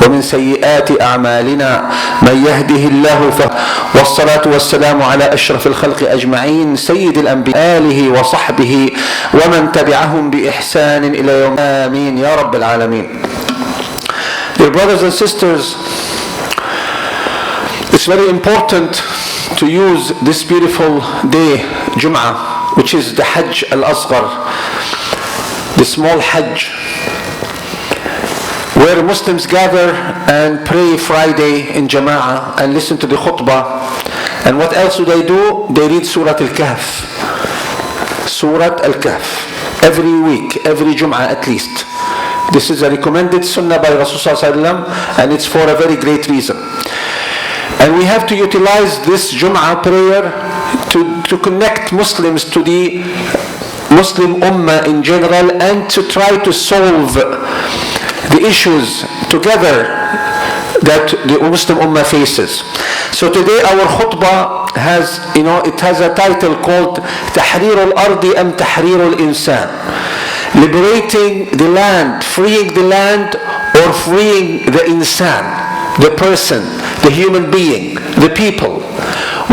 ومن سيئات أعمالنا من يهده الله والصلاة والسلام على أشرف الخلق أجمعين سيد الأنبياء آله وصحبه ومن تبعهم بإحسان إلى يوم آمين يا رب العالمين. Dear brothers and sisters, it's very important to use this beautiful day, Jum'ah, which is the Hajj al-Asghar, the small Hajj, where Muslims gather and pray Friday in Jama'ah and listen to the khutbah. And what else do? They read Surah Al-Kahf. Surah Al-Kahf. Every week, every Jum'ah at least. This is a recommended sunnah by Rasulullah and it's for a very great reason. And we have to utilize this Jum'ah prayer to connect Muslims to the Muslim Ummah in general and to try to solve the issues together that the Muslim Ummah faces. So today our khutbah has, it has a title called Tahrir al-Ardi am Tahrir al-Insan. Liberating the land, freeing the land, or freeing the insan, the person, the human being, the people.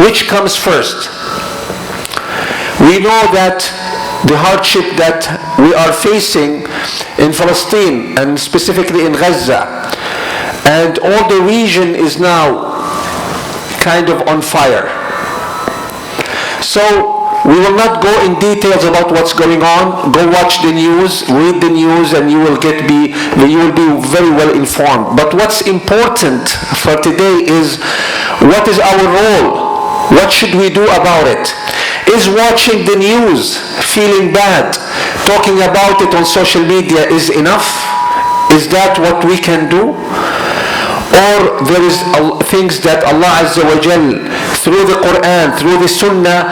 Which comes first? We know that the hardship that we are facing in Palestine and specifically in Gaza, and all the region is now kind of on fire. So we will not go in details about what's going on. Go watch the news, read the news, and you will be very well informed. But what's important for today is, what is our role? What should we do about it? Is watching the news, feeling bad, talking about it on social media is enough? Is that what we can do? Or there is things that Allah Azza wa Jal, through the Quran, through the Sunnah,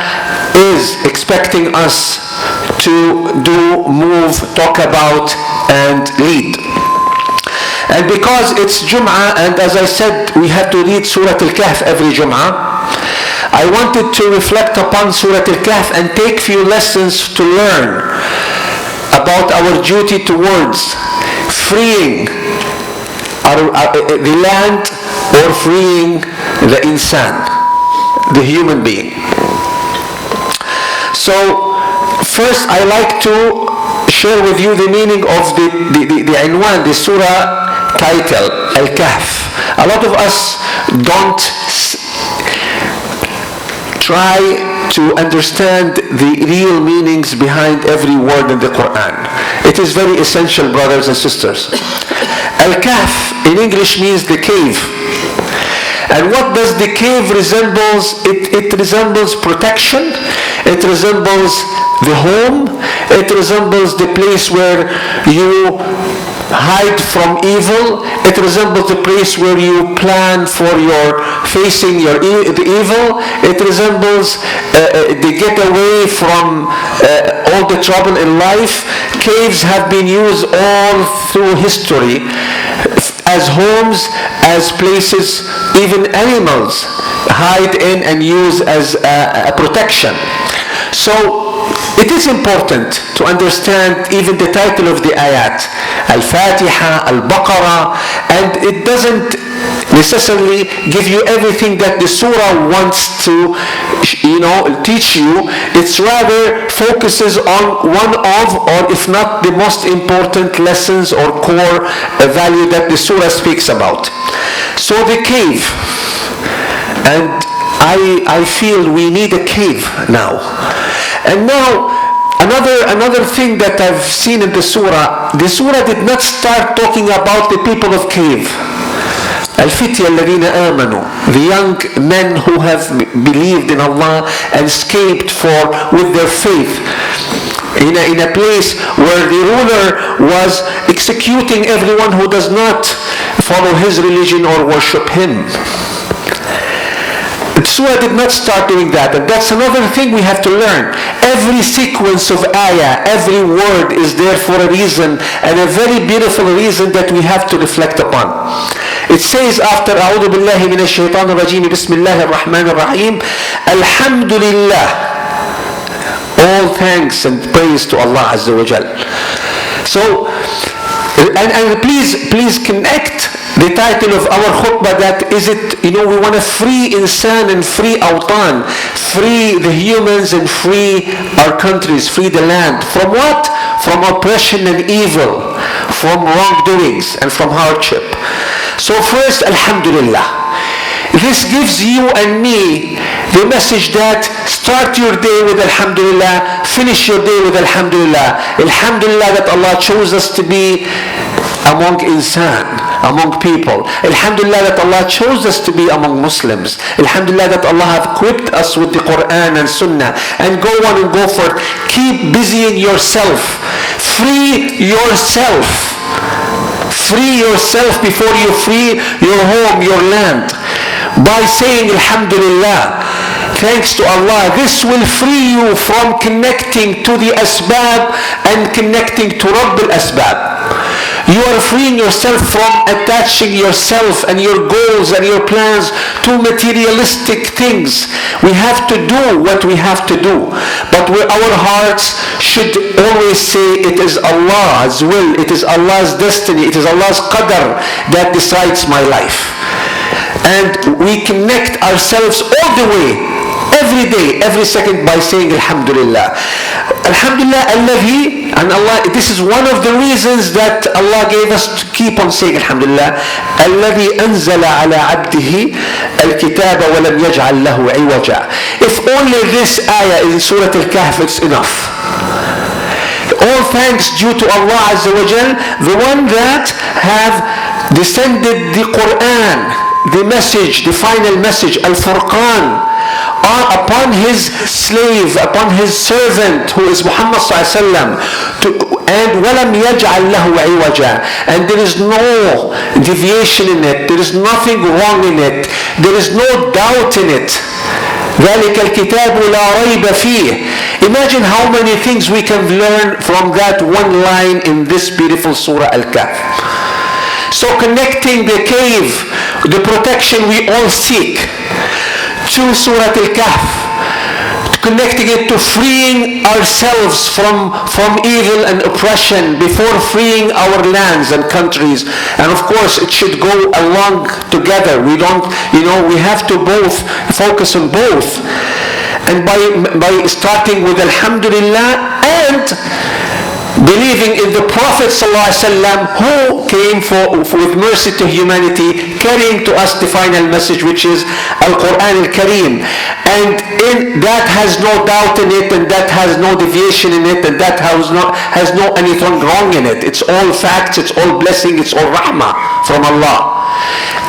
is expecting us to do, move, talk about, and lead. And because it's Jum'ah, and as I said, we have to read Surah Al-Kahf every Jum'ah, I wanted to reflect upon Surah Al-Kahf and take few lessons to learn about our duty towards freeing the land or freeing the insan, the human being. So first I like to share with you the meaning of the Inwan, the surah title, Al-Kahf. A lot of us don't try to understand the real meanings behind every word in the Quran. It is very essential, brothers and sisters. Al-Kahf in English means the cave. And what does the cave resembles? It resembles protection. It resembles the home. It resembles the place where you hide from evil. It resembles the place where you plan for your facing the evil. It resembles the getaway from all the trouble in life. Caves have been used all through history as homes, as places even animals hide in and use as a protection. So it is important to understand even the title of the ayat, Al-Fatiha, Al-Baqarah, and it doesn't necessarily give you everything that the surah wants to teach you. It's rather focuses on one of, or if not the most important lessons or core value that the surah speaks about. So the cave, and I feel we need a cave now. And now another thing that I've seen in the surah did not start talking about the people of cave. Al-Fitya alladhina amanu, the young men who have believed in Allah and escaped with their faith in a place where the ruler was executing everyone who does not follow his religion or worship him. Surah did not start doing that, and that's another thing we have to learn. Every sequence of ayah, every word is there for a reason, and a very beautiful reason that we have to reflect upon. It says after أعوذ بالله من الشيطان الرجيم بسم الله الرحمن الرحيم الحمد لله. All thanks and praise to Allah Azza wa Jal. So, and please connect the title of our khutbah that is it, we want to free insan and free awtan, free the humans and free our countries, free the land. From what? From oppression and evil, from wrongdoings and from hardship. So first, alhamdulillah. This gives you and me the message that start your day with alhamdulillah, finish your day with alhamdulillah. Alhamdulillah that Allah chose us to be among insan, among people. Alhamdulillah that Allah chose us to be among Muslims. Alhamdulillah that Allah have equipped us with the Quran and Sunnah. And go on and go for it. Keep busying yourself. Free yourself. Free yourself before you free your home, your land. By saying alhamdulillah, thanks to Allah, this will free you from connecting to the asbab and connecting to Rabb al-asbab. You are freeing yourself from attaching yourself and your goals and your plans to materialistic things. We have to do what we have to do, but our hearts should always say it is Allah's will, it is Allah's destiny, it is Allah's qadr that decides my life. And we connect ourselves all the way, every day, every second, by saying alhamdulillah. Alhamdulillah alladhi, and Allah, this is one of the reasons that Allah gave us to keep on saying alhamdulillah. Alladhi anzala ala abdihi al-kitaba wa lam yaj'al lahu iwaja. If only this ayah in Surah Al-Kahf is enough. All thanks due to Allah Azza wa Jal, the one that have descended the Quran, the message, the final message, Al-Furqan, upon his slave, upon his servant, who is Muhammad sallallahu alaihi wasallam, and وَلَمْ يَجْعَلْ لَهُ عِوَجًا, and there is no deviation in it, there is nothing wrong in it, there is no doubt in it. ذَلِكَ الْكِتَابُ لَا رَيْبَ فِيهِ. Imagine how many things we can learn from that one line in this beautiful Surah Al-Kahf. So connecting the cave, the protection we all seek, to Surah Al-Kahf, connecting it to freeing ourselves from evil and oppression before freeing our lands and countries. And of course it should go along together. We have to both focus on both. And by starting with alhamdulillah and believing in the Prophet ﷺ, who came with mercy to humanity, carrying to us the final message, which is Al-Quran Al-Kareem. And that has no doubt in it, and that has no deviation in it, and that has no anything wrong in it. It's all facts, it's all blessing, it's all rahmah from Allah.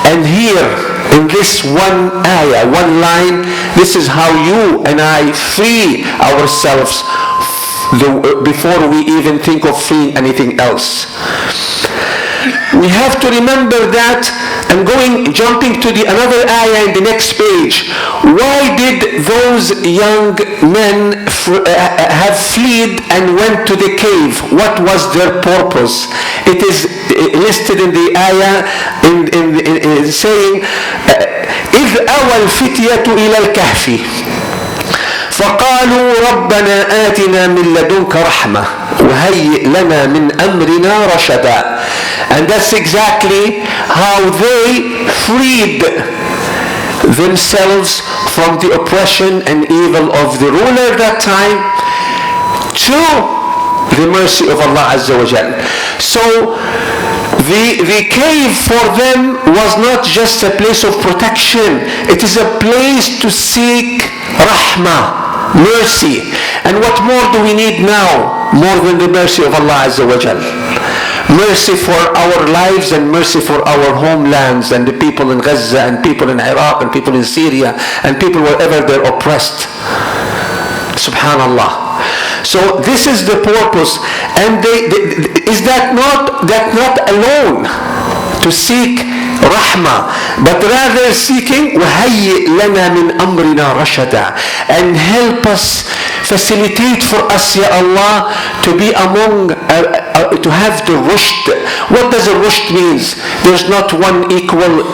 And here, in this one ayah, one line, this is how you and I free ourselves before we even think of freeing anything else. We have to remember that, and jumping to another ayah in the next page. Why did those young men have fled and went to the cave? What was their purpose? It is listed in the ayah in saying, إِذْ أَوَى الْفِتْيَةُ إِلَى الْكَهْفِ فقالوا ربنا آتنا من لدنك رحمة وهيئ لنا من أمرنا رشدا. And that's exactly how they freed themselves from the oppression and evil of the ruler that time to the mercy of Allah Azza wa Jal. So the cave for them was not just a place of protection. It is a place to seek rahmah, mercy. And what more do we need now, more than the mercy of Allah Azza wa Jal? Mercy for our lives and mercy for our homelands and the people in Gaza and people in Iraq and people in Syria and people wherever they're oppressed. Subhanallah. So this is the purpose. And is that not alone to seek rahmah, but rather seeking وَهَيِّئْ لَنَا مِنْ أَمْرِنَا رَشَدًا, and help us, facilitate for us, Ya Allah, to be to have the rushd. What does a rushd means? There's not one equal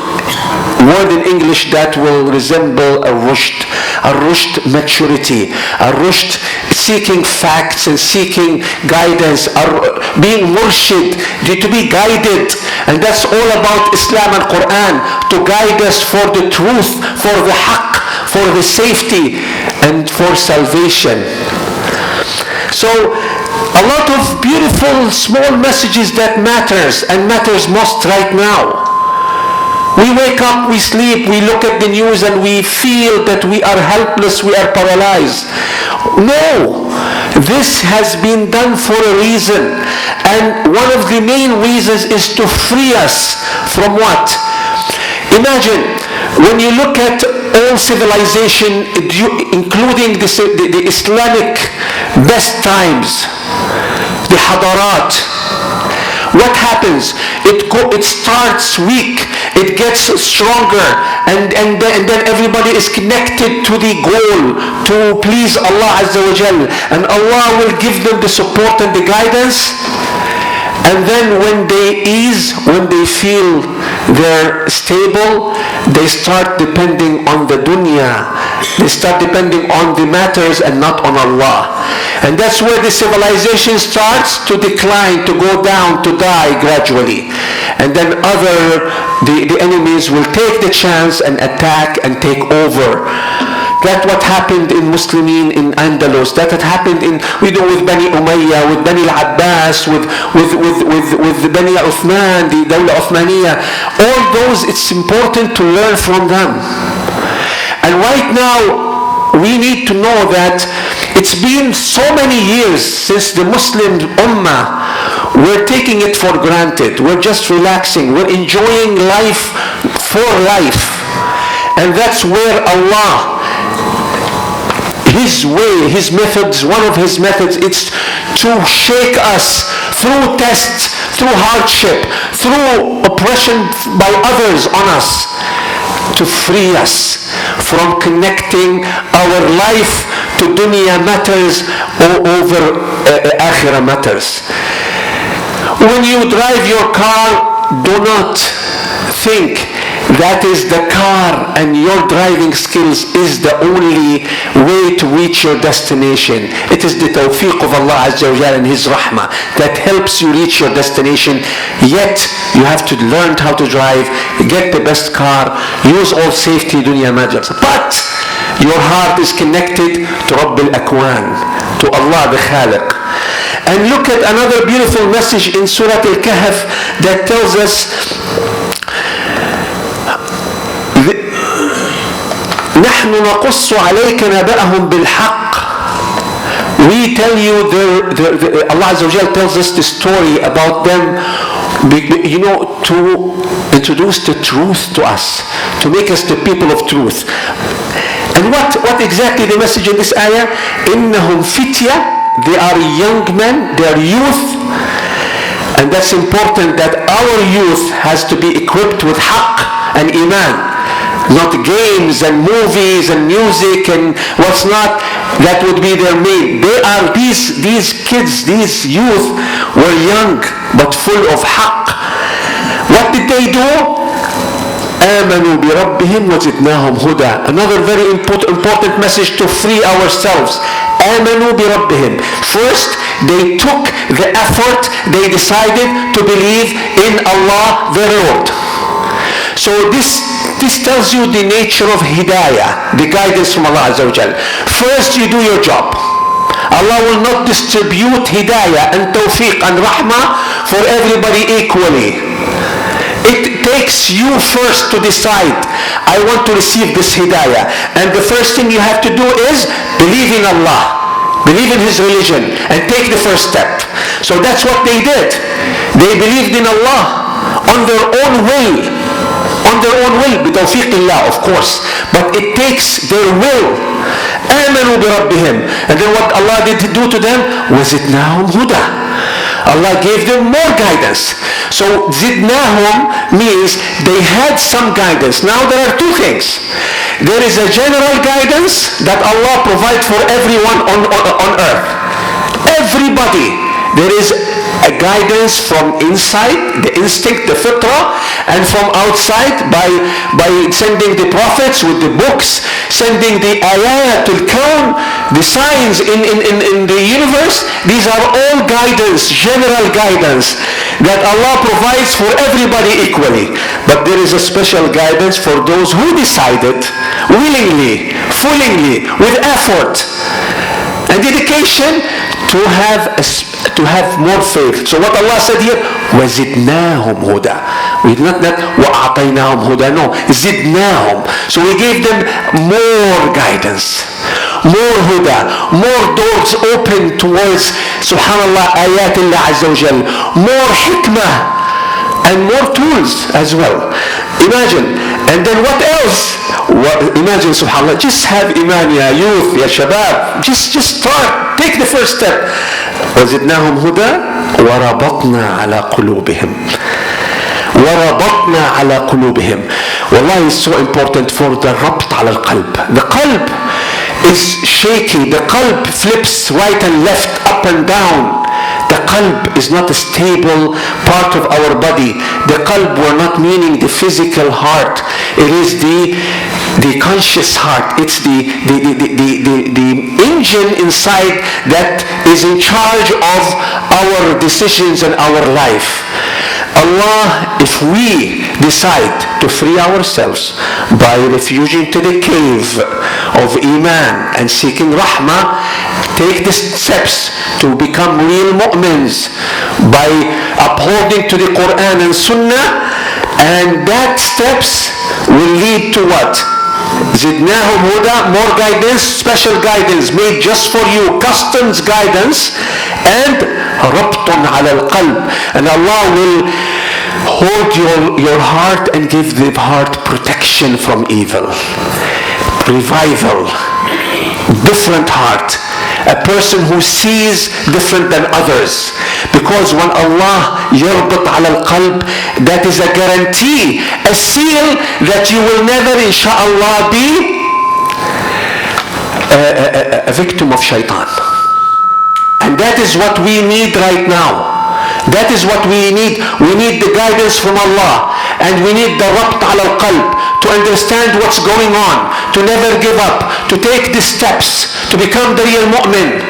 word in English that will resemble a rushd. A rushd, maturity. A rushd, seeking facts and seeking guidance, are being murshid, to be guided. And that's all about Islam and Quran, to guide us for the truth, for the haqq, for the safety, and for salvation. So a lot of beautiful small messages that matters, and matters most right now. We wake up, we sleep, we look at the news, and we feel that we are helpless, we are paralyzed. No, this has been done for a reason. And one of the main reasons is to free us from what? Imagine, when you look at all civilization, including the Islamic best times, the hadarat, what happens? It starts weak, it gets stronger, and then everybody is connected to the goal to please Allah Azza wa Jal, and Allah will give them the support and the guidance. And then when they ease, when they feel they're stable, they start depending on the dunya. They start depending on the matters and not on Allah. And that's where the civilization starts to decline, to go down, to die gradually. And then the enemies will take the chance and attack and take over. That's what happened in Muslimin in Andalus. That had happened with Bani Umayyah, with Bani al-Abbas, with Bani Uthman, the Dawla Uthmaniyah. All those, it's important to learn from them. And right now, we need to know that it's been so many years since the Muslim Ummah, we're taking it for granted. We're just relaxing. We're enjoying life for life. And that's where Allah, His way, His methods, one of His methods, it's to shake us through tests, through hardship, through oppression by others on us, to free us from connecting our life to dunya matters or over akhirah matters. When you drive your car, do not think that is the car and your driving skills is the only way to reach your destination. It is the tawfiq of Allah Azza wa Jalla and His rahmah that helps you reach your destination. Yet you have to learn how to drive, get the best car, use all safety dunya matters. But your heart is connected to Rabb al-Akwan, to Allah the Khaliq. And look at another beautiful message in Surah Al-Kahf that tells us, نحن نقص عليك نبأهم بالحق. We tell you, Allah Azza wa Jal tells us the story about them, to introduce the truth to us, to make us the people of truth. And what exactly the message in this ayah? إنهم فتية, they are young men, they are youth. And that's important, that our youth has to be equipped with haqq and iman. Not games and movies and music and what's not. That would be their main. They are these kids, these youth were young but full of haqq. What did they do? آمنوا بربهم وزدناهم هدى. Another very important message to free ourselves. آمنوا بربهم. First, they took the effort, they decided to believe in Allah their Lord. So this tells you the nature of hidayah, the guidance from Allah Azza wa Jal. First, you do your job. Allah will not distribute hidayah and tawfiq and rahmah for everybody equally. It takes you first to decide, I want to receive this hidayah. And the first thing you have to do is believe in Allah, believe in His religion, and take the first step. So that's what they did. They believed in Allah on their own will. On their own will, بتوفيق Allah, of course. But it takes their will. آمنوا بربهم. And then what Allah did do to them? وزدناهم هدى. Allah gave them more guidance. So zidnahum means they had some guidance. Now there are two things. There is a general guidance that Allah provides for everyone on earth. Everybody. There is a guidance from inside, the instinct, the fitrah, and from outside by sending the prophets with the books, sending the ayat, al-kawn, the signs in the universe. These are all guidance, general guidance that Allah provides for everybody equally. But there is a special guidance for those who decided willingly, willingly, with effort and dedication to have more faith. So what Allah said here, وَزِدْنَاهُمْ هُدًى. We did not وَأَعْطَيْنَاهُمْ هُدًى. No, زِدْنَاهُمْ. So we gave them more guidance, more huda, more doors open towards, subhanallah, ayat Allah Azza wa Jal, more hikmah, and more tools as well. Imagine. And then what else? Imagine, subhanallah, just have iman, ya youth, ya shabab. Just start. Take the first step. وَزِدْنَاهُمْ هُدًى وَرَبَطْنَا عَلَى قُلُوبِهِمْ. وَرَبَطْنَا عَلَى قُلُوبِهِمْ. Wallah is so important for the rabt ala al-qalb. The qalb is shaky. The qalb flips right and left, up and down. The qalb is not a stable part of our body. The qalb, we're not meaning the physical heart. It is the conscious heart. It's the engine inside that is in charge of our decisions and our life. Allah, if we decide to free ourselves by refuging to the cave of Iman and seeking Rahmah, take the steps to become real mu'mins by upholding to the Quran and Sunnah, and that steps will lead to what? Zidnahum huda, more guidance, special guidance made just for you, customs guidance, and rabtun ala al-qalb, and Allah will hold your heart and give the heart protection from evil, revival, different heart, a person who sees different than others. Because when Allah yarbat ala al-qalb, that is a guarantee, a seal that you will never insha'Allah be a victim of shaitan. And that is what we need right now. That is what we need. We need the guidance from Allah, and we need the rabt ala al-qalb to understand what's going on, to never give up, to take the steps, to become the real mu'min.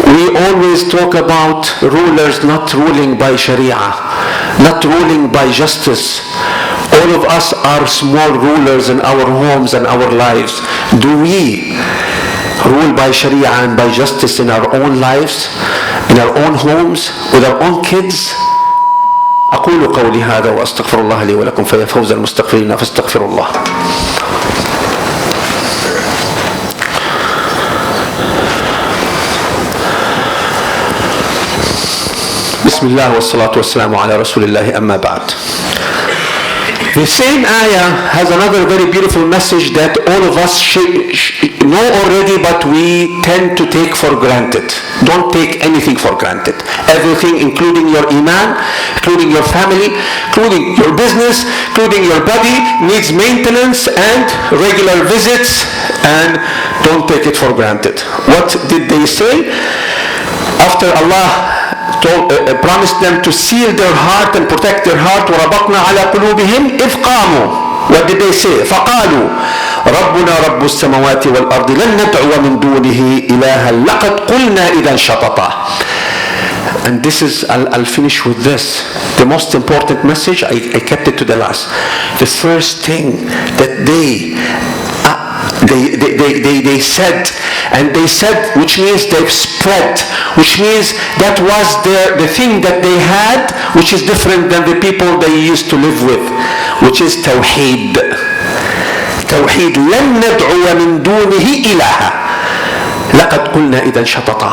We always talk about rulers not ruling by Sharia, not ruling by justice. All of us are small rulers in our homes and our lives. Do we rule by Sharia and by justice in our own lives, in our own homes, with our own kids? أقول قولي هذا وأستغفر الله لي ولكم فيا فوز المستغفرين فاستغفر الله. بسم الله والصلاة والسلام على رسول الله أما بعد. The same ayah has another very beautiful message that all of us know already, but we tend to take for granted. Don't take anything for granted. Everything, including your iman, including your family, including your business, including your body, needs maintenance and regular visits, and don't take it for granted. What did they say? After Allah promised them to seal their heart and protect their heart, وَرَبَطْنَا عَلَى قُلُوبِهِمْ إِذْ قَامُوا. What did they say? فَقَالُوا رَبُّنَا رَبُّ السَّمَوَاتِ وَالْأَرْضِ لَن نَدْعُوَ مِن دُونِهِ إِلَهًا لَقَدْ قُلْنَا إِذًا شَطَطًا. And this is, I'll finish with this. The most important message, I kept it to the last. The first thing that they said, and they said, which means they've spread, which means that was the thing that they had, which is different than the people they used to live with, which is tawheed. Tawheed. لن ندعو من دونه إلها لقد قلنا إذا شططا.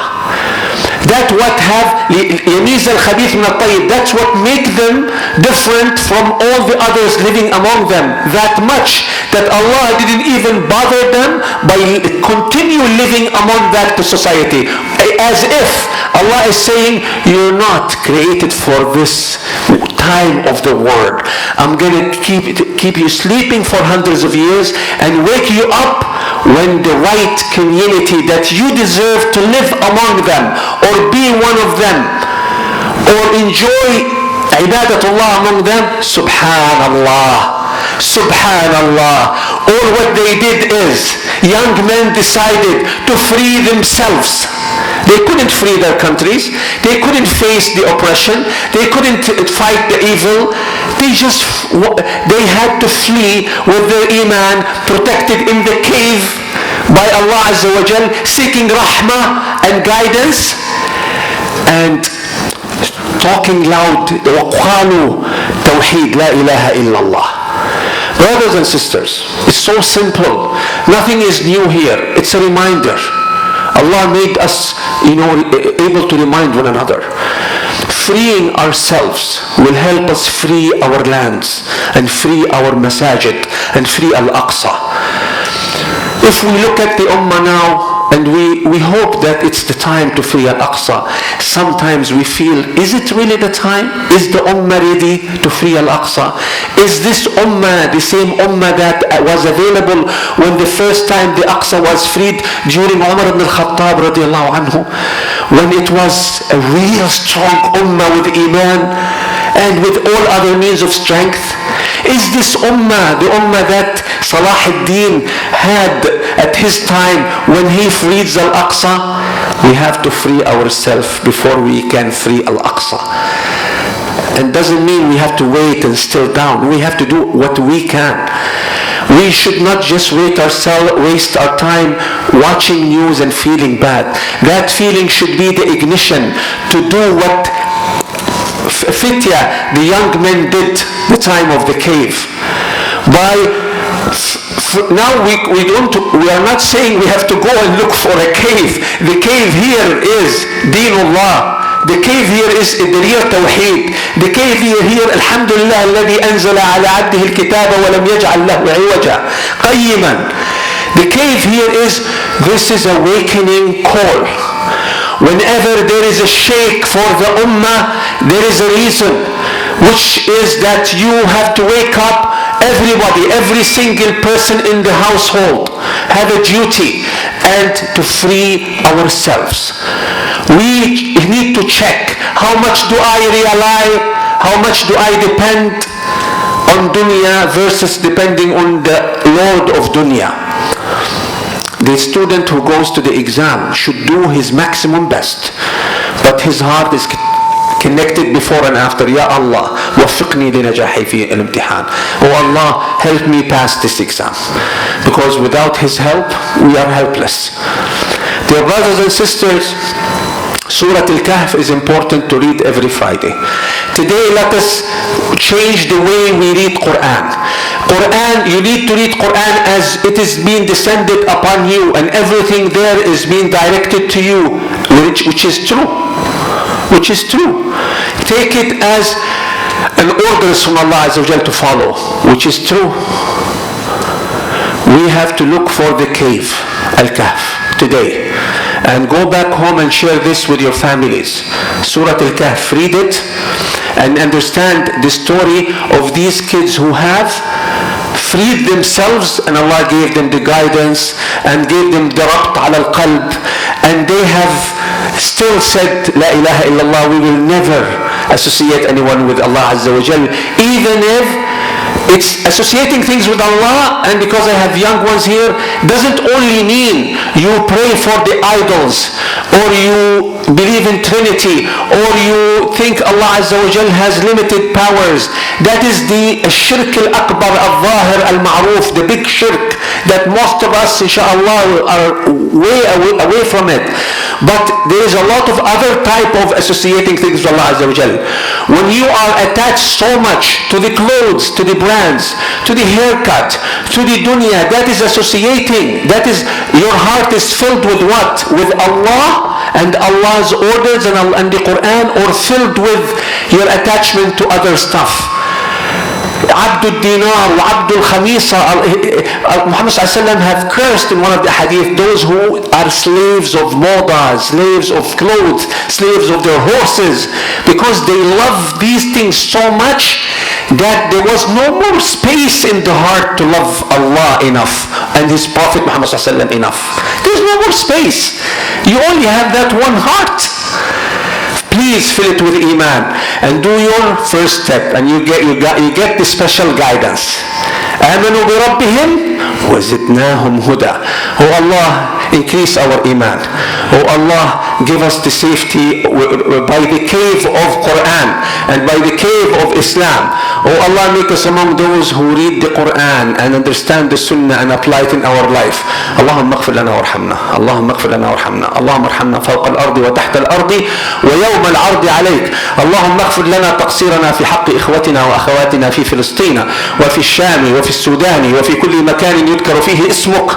That what have يميز الخبيث من الطيب. That's what make them different from all the others living among them. That much that Allah didn't even bother them by continue living among that society. As if Allah is saying, you're not created for this time of the world. I'm going to keep you sleeping for hundreds of years and wake you up when the right community that you deserve to live among them or be one of them or enjoy ibadatullah among them, subhanallah. Subhanallah. All what they did is, young men decided to free themselves. They couldn't free their countries. They couldn't face the oppression. They couldn't fight the evil. They had to flee with their iman, protected in the cave by Allah Azza wa Jal, seeking rahmah and guidance, and talking loud, وَقَالُوا تَوْحِيد لَا إِلَهَ إِلَّا اللَّهِ. Brothers and sisters, it's so simple. Nothing is new here. It's a reminder. Allah made us, able to remind one another. Freeing ourselves will help us free our lands and free our masajid and free Al-Aqsa. If we look at the Ummah now, and we hope that it's the time to free Al-Aqsa, sometimes we feel, is it really the time? Is the Ummah ready to free Al-Aqsa? Is this Ummah the same Ummah that was available when the first time the Aqsa was freed during Umar ibn al-Khattab radiallahu anhu, when it was a real strong Ummah with Iman and with all other means of strength? Is this Ummah the Ummah that Salah ad-Din had at his time when he frees Al-Aqsa? We have to free ourselves before we can free Al-Aqsa. And doesn't mean we have to wait and still down. We have to do what we can. We should not just waste our time watching news and feeling bad. That feeling should be the ignition to do what Fitya, the young men, did the time of the cave. Now we are not saying we have to go and look for a cave. The cave here is Deenullah. The cave here is the real Tawheed. The cave here, Alhamdulillah, الذي أنزل على عبده الكتاب ولم يجعل له عوجا قيما. The cave here is, this is awakening call. Whenever there is a shake for the Ummah, there is a reason, which is that you have to wake up. Everybody, every single person in the household have a duty, and to free ourselves. We need to check, how much do I rely, how much do I depend on dunya versus depending on the Lord of dunya. The student who goes to the exam should do his maximum best, but his heart is connected before and after. Ya Allah, وفقني لنجاحي في الامتحان. Oh Allah, help me pass this exam. Because without His help, we are helpless. Dear brothers and sisters, Surah Al-Kahf is important to read every Friday. Today, let us change the way we read Quran. You need to read Quran as it is being descended upon you, and everything there is being directed to you, which is true. Which is true. Take it as an order from Allah Azza wa Jal to follow, which is true. We have to look for the cave, Al-Kahf, today. And go back home and share this with your families. Surah Al-Kahf, read it and understand the story of these kids who have freed themselves, and Allah gave them the guidance and gave them the rabt ala al-qalb, and they have still said, La ilaha illallah, we will never associate anyone with Allah Azza wa Jal, even if it's associating things with Allah. And because I have young ones here, doesn't only mean you pray for the idols, or you believe in Trinity, or you think Allah Azza wa Jal has limited powers. That is the shirk al-akbar al-zahir al-ma'ruf, the big shirk that most of us inshallah are way away from it. But there is a lot of other type of associating things with Allah Azza wa Jal. When you are attached so much to the clothes, to the brands, to the haircut, to the dunya, that is associating. That is, your heart is filled with what? With Allah and Allah's orders and the Quran, or filled with your attachment to other stuff. Abdul Dinar wa Abdul Khamisa. Muhammad ﷺ have cursed in one of the hadith those who are slaves of moda, slaves of clothes, slaves of their horses, because they love these things so much that there was no more space in the heart to love Allah enough and His Prophet Muhammad ﷺ enough. There's no more space. You only have that one heart. please fill it with iman and do your first step, and you get the special guidance. آمنوا بربهم وزدناهم هدى. Oh Allah, increase our iman. Oh Allah, give us the safety by the cave of Quran and by the cave of Islam. Oh Allah, make us among those who read the Quran and understand the Sunnah and apply it in our life. اللهم اغفر لنا وارحمنا، اللهم اغفر لنا وارحمنا، اللهم ارحمنا فوق الأرض وتحت الأرض ويوم العرض عليك. اللهم اغفر لنا تقصيرنا في حق إخوتنا وأخواتنا في فلسطين وفي الشام وفي السودان وفي كل مكان يذكر فيه اسمك،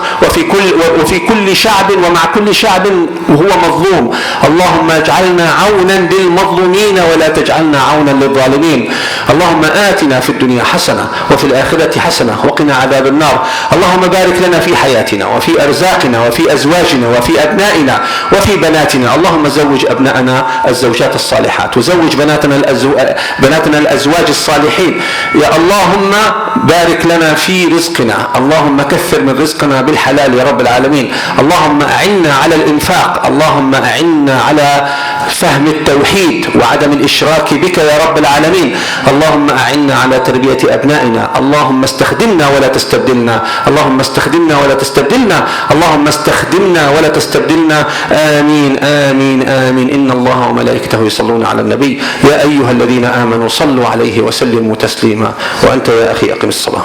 وفي كل شعب ومع كل شعب وهو مظلوم. اللهم اجعلنا عونا للمظلومين ولا تجعلنا عونا للظالمين. اللهم آتنا في الدنيا حسنة وفي الآخرة حسنة وقنا عذاب النار. اللهم بارك لنا في حياتنا وفي أرزاقنا وفي أزواجنا وفي أبنائنا وفي بناتنا. اللهم زوج أبنائنا الزوجات الصالحات، وزوج بناتنا الأزواج الصالحين. يا اللهم بارك لنا في رزقنا، اللهم كثر من رزقنا بالحلال يا رب العالمين. اللهم أعنا على الإنفاق، اللهم أعنا على فهم التوحيد وعدم الإشراك بك يا رب العالمين. اللهم أعنا على تربية أبنائنا. اللهم استخدمنا ولا تستبدلنا، اللهم استخدمنا ولا تستبدلنا، اللهم استخدمنا ولا تستبدلنا. آمين آمين آمين. إن الله وملائكته يصلون على النبي يا أيها الذين آمنوا صلوا عليه وسلموا تسليما. وأنت يا أخي أقم الصلاة.